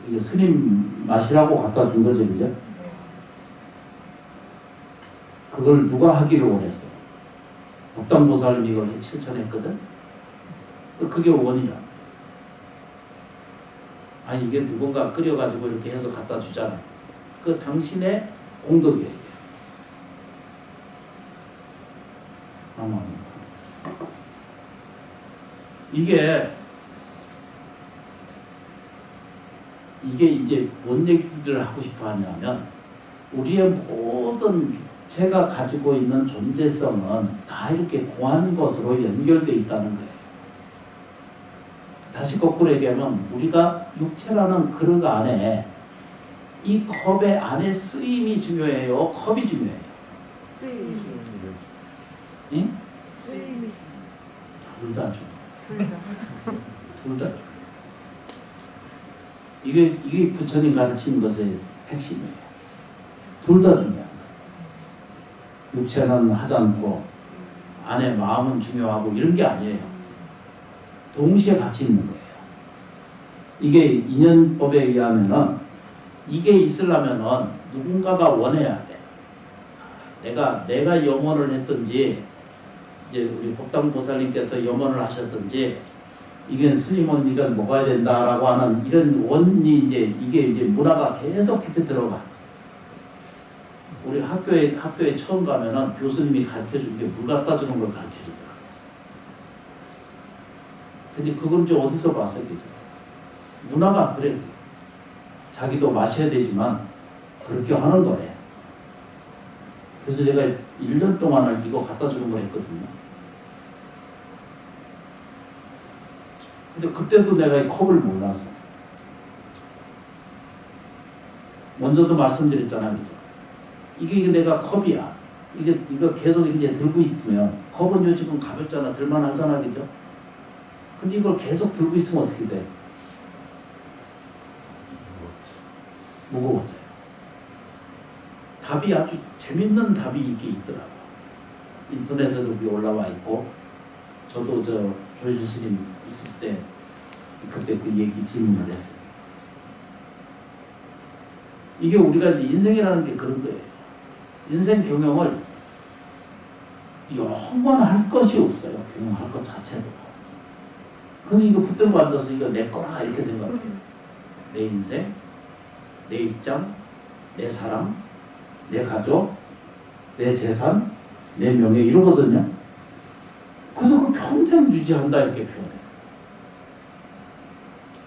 이게 스님 마시라고 갖다 준 거죠, 그죠? 그걸 누가 하기를 원했어요? 법당보살님이 이걸 실천했거든? 그게 원이라. 아니 이게 누군가 끓여가지고 이렇게 해서 갖다 주잖아. 그 당신의 공덕이에요. 이게 이제 뭔 얘기를 하고 싶어 하냐면 우리의 모든 제가 가지고 있는 존재성은 다 이렇게 고한 것으로 연결되어 있다는 거예요. 다시 거꾸로 얘기하면 우리가 육체라는 그릇 안에 이 컵의 안에 쓰임이 중요해요? 컵이 중요해요? 쓰임이. 응? 쓰임이. 둘 다 중요해요. 둘 다 중요해요. 이게 부처님 가르친 것의 핵심이에요. 둘 다 중요한 거예요. 육체는 하지 않고 안에 마음은 중요하고 이런 게 아니에요. 동시에 같이 있는 거예요. 이게 인연법에 의하면은 이게 있으려면은 누군가가 원해야 돼. 내가 염원을 했든지 이제 우리 법당보살님께서 염원을 하셨든지 이게 스님 언니가 먹어야 된다라고 하는 이런 원이 이게 이제 문화가 계속 깊이 들어가. 우리 학교에 처음 가면은 교수님이 가르쳐 준 게 물 갖다 주는 걸 가르쳐 주더라. 근데 그건 좀 어디서 봤어, 그죠? 문화가 그래. 자기도 마셔야 되지만 그렇게 하는 거래. 그래서 제가 1년 동안을 이거 갖다 주는 걸 했거든요. 근데 그때도 내가 이 컵을 몰랐어. 먼저도 말씀드렸잖아, 그죠? 이게 내가 컵이야. 이거 계속 이제 들고 있으면 컵은 요즘은 가볍잖아, 들만하잖아, 그죠? 근데 이걸 계속 들고 있으면 어떻게 돼? 무거워져요. 답이 아주 재밌는 답이 이게 있더라고. 인터넷에도 그게 올라와 있고, 저도 조혜주 스님 있을 때 그때 그 얘기 질문을 했어요. 이게 우리가 이제 인생이라는 게 그런 거예요. 인생 경영을 영원할 것이 없어요. 경영할 것 자체도. 근데 이거 붙들고 앉아서 이거 내 거라 이렇게 생각해요. 내 인생, 내 입장, 내 사람, 내 가족, 내 재산, 내 명예 이러거든요. 그래서 그걸 평생 유지한다 이렇게 표현해요.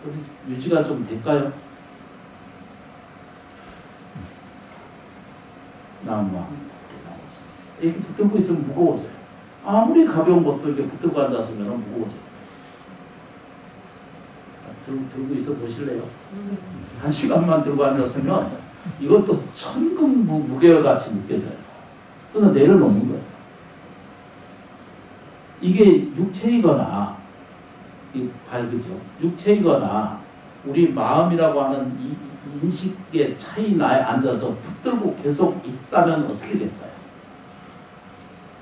그래서 유지가 좀 될까요? 난무합니다. 이렇게 붙들고 있으면 무거워져요. 아무리 가벼운 것도 이렇게 붙들고 앉았으면 무거워져요. 들고 있어 보실래요? 1시간만 들고 앉았으면 이것도 천근 무게와 같이 느껴져요. 그래서 내를 놓는 거예요. 이게 육체이거나 그죠? 육체이거나 우리 마음이라고 하는 이 인식의 차이나에 앉아서 붙들고 계속 있다면 어떻게 될까요?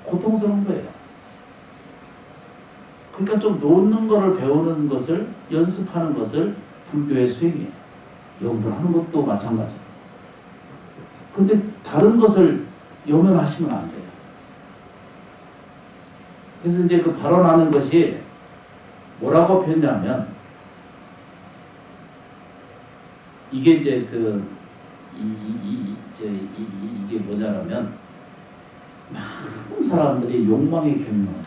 고통스러운 거예요. 그러니까 좀 놓는 거를 배우는 것을 연습하는 것을 불교의 수행이에요. 염불하는 것도 마찬가지예요. 근데 다른 것을 염연하시면 안 돼요. 그래서 이제 그 발언하는 것이 뭐라고 표현하냐면 이게 이제 이게 뭐냐면 많은 사람들이 욕망의 경영을 해요.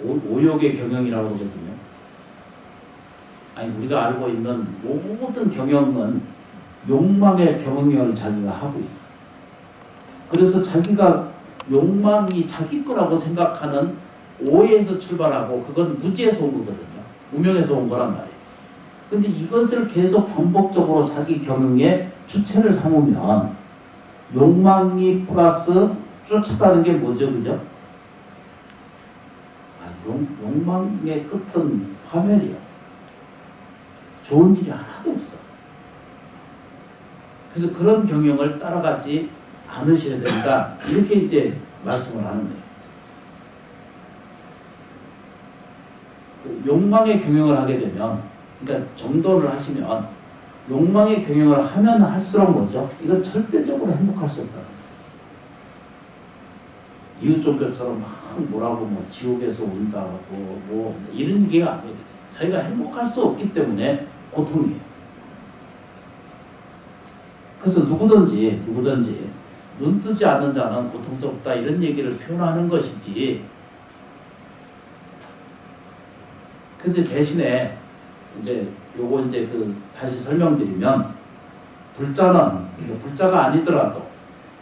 오욕의 경영이라고 그러거든요. 아니 우리가 알고 있는 모든 경영은 욕망의 경영을 자기가 하고 있어. 그래서 자기가 욕망이 자기 거라고 생각하는 오해에서 출발하고 그건 무지에서 온 거거든요. 무명에서 온 거란 말이에요. 근데 이것을 계속 반복적으로 자기 경영에 주체를 삼으면 욕망이 플러스 쫓아가는 게 뭐죠? 그죠? 욕망의 끝은 화멸이야. 좋은 일이 하나도 없어. 그래서 그런 경영을 따라가지 않으셔야 된다. 이렇게 이제 말씀을 하는 거예요. 그 욕망의 경영을 하게 되면, 그러니까 정도를 하시면 욕망의 경영을 하면 할수록 뭐죠? 이건 절대적으로 행복할 수 없다. 이웃 종교처럼 막 뭐라고 뭐 지옥에서 온다 뭐 이런 게 아니에요. 자기가 행복할 수 없기 때문에 고통이에요. 그래서 누구든지 눈 뜨지 않는 자는 고통스럽다 이런 얘기를 표현하는 것이지. 그래서 대신에 이제 요거 이제 다시 설명드리면 불자가 아니더라도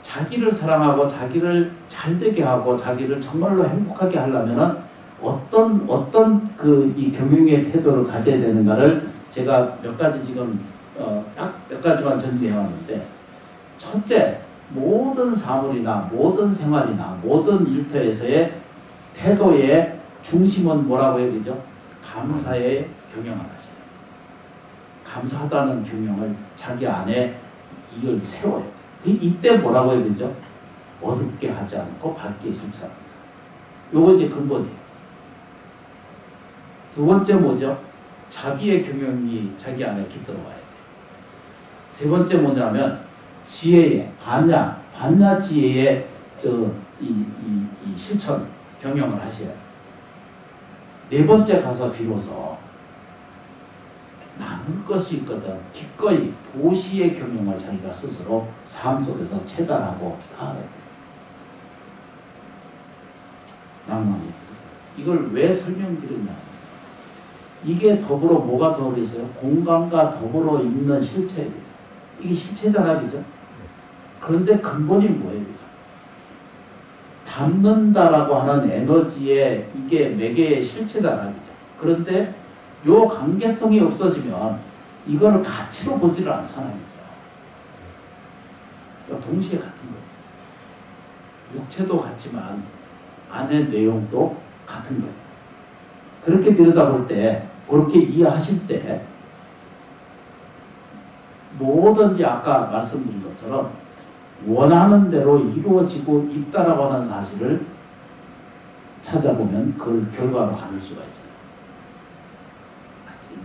자기를 사랑하고 자기를 잘되게 하고 자기를 정말로 행복하게 하려면은 어떤 이 경영의 태도를 가져야 되는가를 제가 몇 가지 지금 딱 몇 가지만 정리해 왔는데, 첫째, 모든 사물이나 모든 생활이나 모든 일터에서의 태도의 중심은 뭐라고 해야 되죠? 감사의 경영을 하셔요. 감사하다는 경영을 자기 안에 이걸 세워요. 이때 뭐라고 해야 되죠? 어둡게 하지 않고 밝게 실천합니다. 요거 이제 근본이에요. 두 번째 뭐죠? 자비의 경영이 자기 안에 깃들어와야 돼. 세 번째 뭐냐면 지혜의 반야 지혜의 이 실천 경영을 하셔야 돼. 네 번째 가서 비로소 남을 것이 있거든 기꺼이 도시의 경영을 자기가 스스로 삶 속에서 체단하고 쌓아야 돼. 낭만이. 이걸 왜 설명드렸냐? 이게 더불어 뭐가 더불어 있어요? 공간과 더불어 있는 실체이죠. 이게 실체잖아, 그죠? 그런데 근본이 뭐예요, 그죠? 담는다라고 하는 에너지의 이게 매개의 실체잖아, 그죠? 그런데 요 관계성이 없어지면 이거를 가치로 보지를 않잖아요, 그죠? 동시에 같은 거예요. 육체도 같지만 안의 내용도 같은 거예요. 그렇게 들여다볼 때, 그렇게 이해하실 때 뭐든지 아까 말씀드린 것처럼 원하는 대로 이루어지고 있다라고 하는 사실을 찾아보면 그걸 결과로 알을 수가 있어요.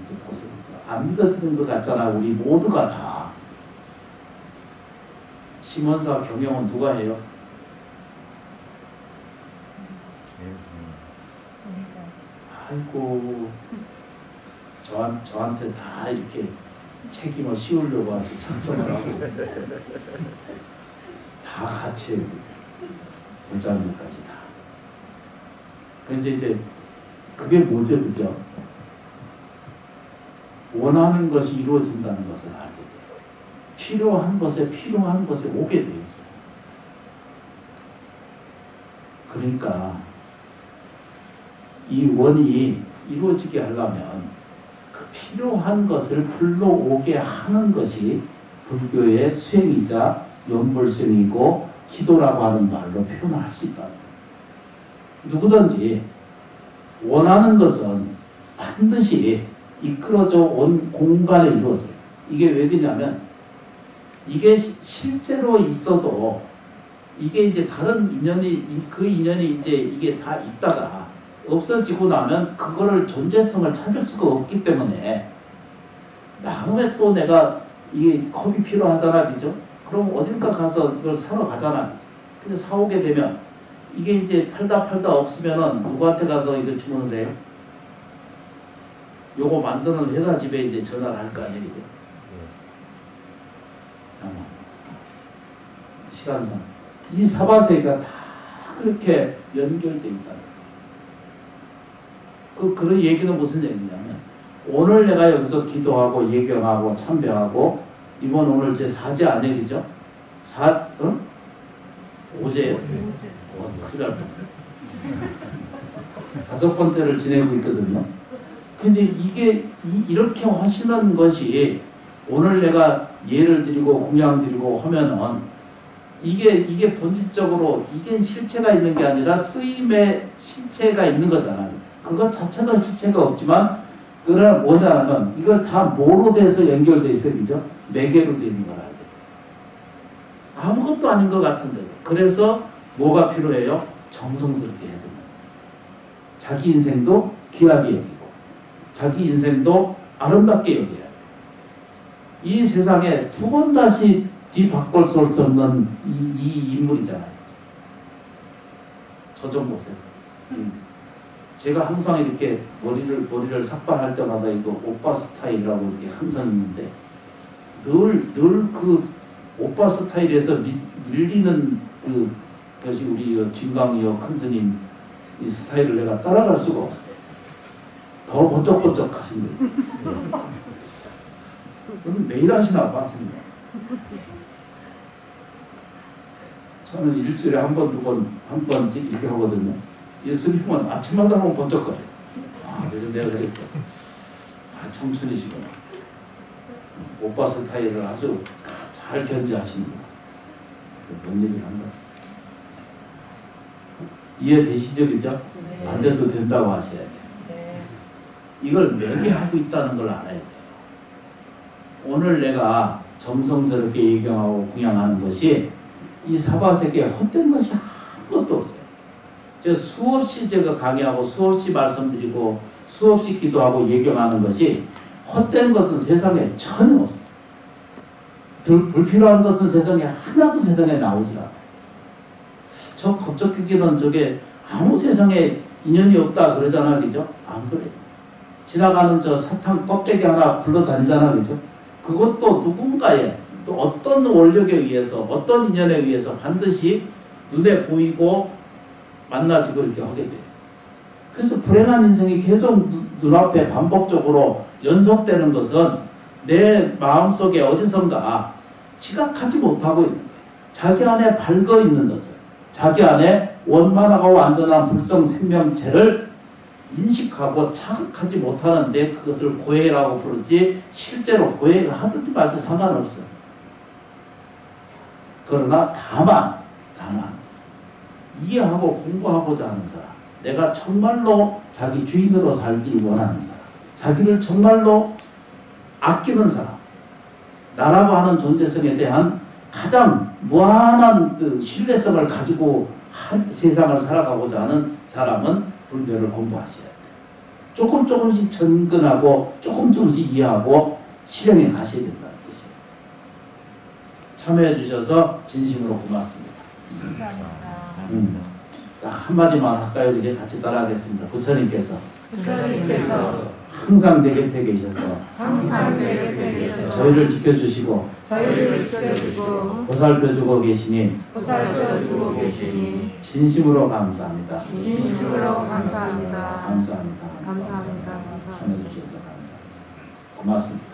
이제 보세요. 안 믿어지는 것 같잖아. 우리 모두가 다. 심원사 경영은 누가 해요? 아이고 저한테 다 이렇게 책임을 씌우려고 아주 작정을 하고 다 같이 해보세요. 본장님까지 다. 근데 이제 그게 뭐죠, 그죠? 원하는 것이 이루어진다는 것을 알게 돼요. 필요한 것에 오게 되어 있어요. 그러니까 이 원이 이루어지게 하려면 그 필요한 것을 불러오게 하는 것이 불교의 수행이자 연불수행이고 기도라고 하는 말로 표현할 수 있다. 누구든지 원하는 것은 반드시 이끌어져 온 공간에 이루어져요. 이게 왜 그러냐면 이게 실제로 있어도 이게 이제 다른 인연이 그 인연이 이제 이게 다 있다가 없어지고 나면 그거를 존재성을 찾을 수가 없기 때문에 다음에 또 내가 이게 컵이 필요하잖아, 그죠? 그럼 어딘가 가서 이걸 사러 가잖아. 근데 사오게 되면 이게 이제 팔다 없으면은 누구한테 가서 이거 주문을 해요? 요거 만드는 회사 집에 이제 전화를 할 거 아니에요, 이제. 시간상 이 사바세가 다 그렇게 연결되어 있다. 그런 얘기는 무슨 얘기냐면 오늘 내가 여기서 기도하고 예경하고 참배하고 이번 오늘 제 4제 아니에요, 그죠? 5제예요. 큰일 날 뻔. 5번째를 지내고 있거든요. 근데 이게 이렇게 하시는 것이 오늘 내가 예를 드리고 공양 드리고 하면은 이게 본질적으로 이게 실체가 있는 게 아니라 쓰임의 실체가 있는 거잖아요. 그것 자체도 실체가 없지만 그러나 뭐냐면 이걸 다 뭐로 돼서 연결돼 있어요, 그죠? 매개로 되어 있는 걸 알게 돼요. 아무것도 아닌 것 같은데도. 그래서 뭐가 필요해요? 정성스럽게 해야 됩니다. 자기 인생도 귀하게 여기고 자기 인생도 아름답게 여겨야 돼요. 이 세상에 두 번 다시 뒤바꿀 수 없는 이 인물이잖아요. 저 좀 보세요. 제가 항상 이렇게 머리를 삭발할 때마다 이거 오빠 스타일이라고 이렇게 항상 있는데 늘 그 오빠 스타일에서 밀리는 그것이 우리 진광이요 큰 스님 이 스타일을 내가 따라갈 수가 없어요. 더 번쩍번쩍 하신 거예요. 매일 하시나 봐, 스님. 저는 일주일에 한 번씩 이렇게 하거든요. 이 스님은 아침마다 보면 번쩍거려요. 그래서 내가 그랬어. 청춘이시구나. 오빠 스타일을 아주 잘 견제하시는구나. 뭔 얘기를 한 거죠. 이해되시죠, 그죠? 네. 안 돼도 된다고 하셔야 돼요. 네. 이걸 매개하고 있다는 걸 알아야 돼요. 오늘 내가 정성스럽게 예경하고 공양하는 것이 이 사바세계에 헛된 것이 아무것도 없어요. 제가 수없이 제가 강의하고 수없이 말씀드리고 수없이 기도하고 예경하는 것이 헛된 것은 세상에 전혀 없어. 불필요한 것은 세상에 하나도 세상에 나오질 않아. 저 겁적기는 저게 아무 세상에 인연이 없다 그러잖아, 그죠? 안 그래. 지나가는 저 사탕 껍데기 하나 굴러다니잖아, 그죠? 그것도 누군가의 또 어떤 원력에 의해서 어떤 인연에 의해서 반드시 눈에 보이고 만나지고 이렇게 하게 돼 있어. 그래서 불행한 인생이 계속 눈앞에 반복적으로 연속되는 것은 내 마음속에 어디선가 지각하지 못하고 있는 거예요. 자기 안에 밝아 있는 것을, 자기 안에 원만하고 완전한 불성 생명체를 인식하고 자각하지 못하는데 그것을 고해라고 부르지, 실제로 고해가 하든지 말든 상관없어. 그러나 다만 이해하고 공부하고자 하는 사람, 내가 정말로 자기 주인으로 살길 원하는 사람, 자기를 정말로 아끼는 사람, 나라고 하는 존재성에 대한 가장 무한한 그 신뢰성을 가지고 세상을 살아가고자 하는 사람은 불교를 공부하셔야 돼요. 조금씩 접근하고 조금씩 이해하고 실행에 가셔야 된다는 뜻입니다. 참여해 주셔서 진심으로 고맙습니다. 한마디만 할까요? 이제 같이 따라하겠습니다. 부처님께서 항상 내 곁에 계셔서 저희를 지켜주시고 보살펴주고 계시니 진심으로 감사합니다. 감사합니다. 참여해 주셔서 감사합니다. 고맙습니다.